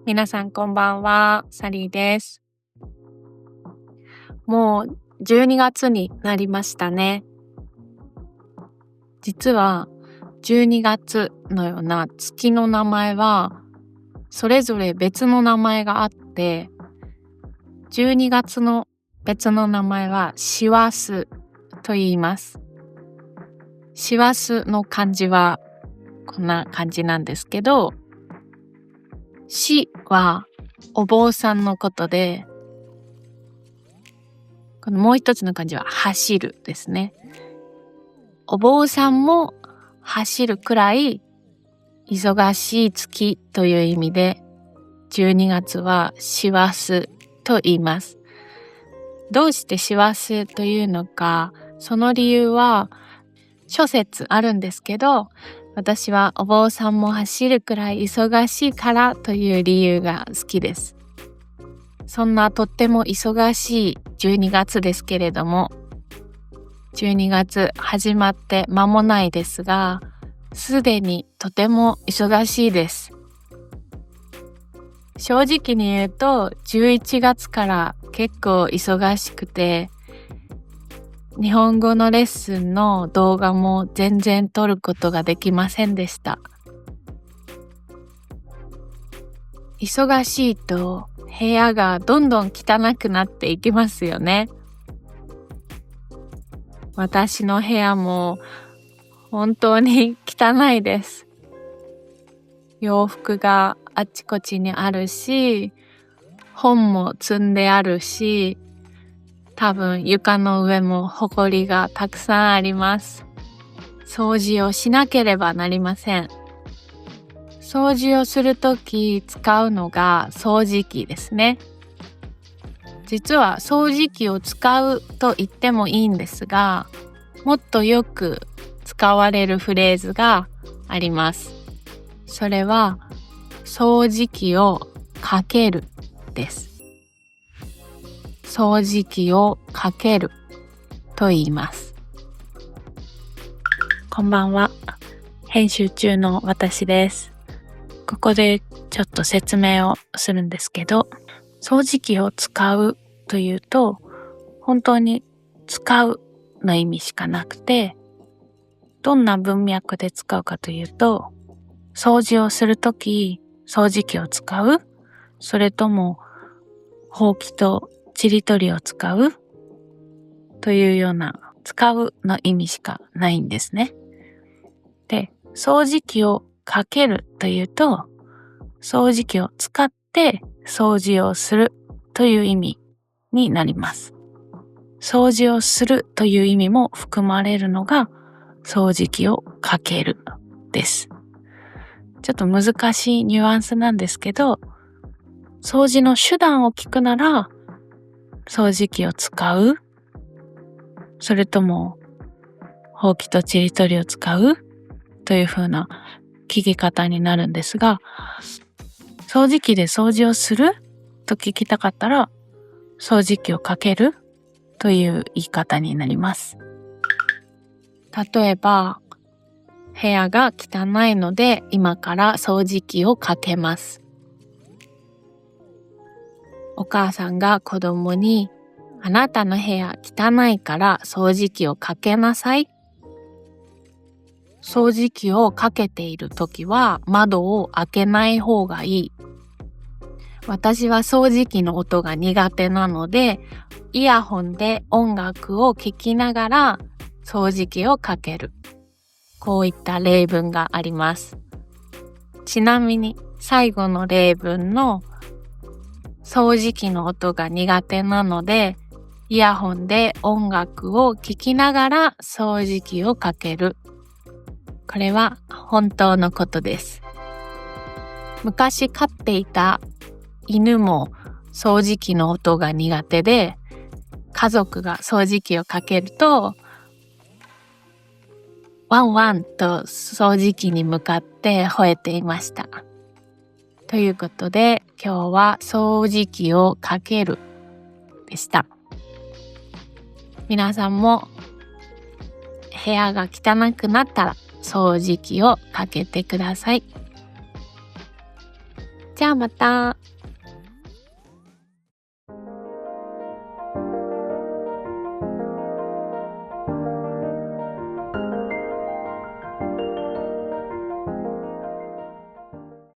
皆さんこんばんは、サリーです。もう12月になりましたね。実は12月のような月の名前はそれぞれ別の名前があって、12月の別の名前は師走と言います。師走の漢字はこんな感じなんですけど、師はお坊さんのことで、このもう一つの漢字は走るですね。お坊さんも走るくらい忙しい月という意味で、12月は師走と言います。どうして師走というのか、その理由は諸説あるんですけど、私はお坊さんも走るくらい忙しいからという理由が好きです。そんなとっても忙しい12月ですけれども、12月始まって間もないですが、すでにとても忙しいです。正直に言うと11月から結構忙しくて、日本語のレッスンの動画も全然撮ることができませんでした。忙しいと部屋がどんどん汚くなっていきますよね。私の部屋も本当に汚いです。洋服があちこちにあるし、本も積んであるし、多分床の上もほこりがたくさんあります。掃除をしなければなりません。掃除をするとき使うのが掃除機ですね。実は掃除機を使うと言ってもいいんですが、もっとよく使われるフレーズがあります。それは掃除機をかけるです。掃除機をかけると言います。こんばんは。編集中の私です。ここでちょっと説明をするんですけど、掃除機を使うというと、本当に使うの意味しかなくて、どんな文脈で使うかというと、掃除をするとき、掃除機を使う？それとも、ほうきとちりとりを使う？というような、使うの意味しかないんですね。で、掃除機をかけるというと、掃除機を使って掃除をするという意味になります。掃除をするという意味も含まれるのが、掃除機をかけるです。ちょっと難しいニュアンスなんですけど、掃除の手段を聞くなら、掃除機を使う？それとも、ほうきとちりとりを使う？という風な聞き方になるんですが、掃除機で掃除をする？と聞きたかったら、掃除機をかける？という言い方になります。例えば、部屋が汚いので今から掃除機をかけます。お母さんが子供に、あなたの部屋汚いから掃除機をかけなさい。掃除機をかけているときは窓を開けない方がいい。私は掃除機の音が苦手なので、イヤホンで音楽を聴きながら掃除機をかける。こういった例文があります。ちなみに最後の例文の掃除機の音が苦手なので、イヤホンで音楽を聴きながら掃除機をかける。これは本当のことです。昔飼っていた犬も掃除機の音が苦手で、家族が掃除機をかけると、ワンワンと掃除機に向かって吠えていました。ということで、今日は掃除機をかけるでした。皆さんも部屋が汚くなったら掃除機をかけてください。じゃじゃあまた。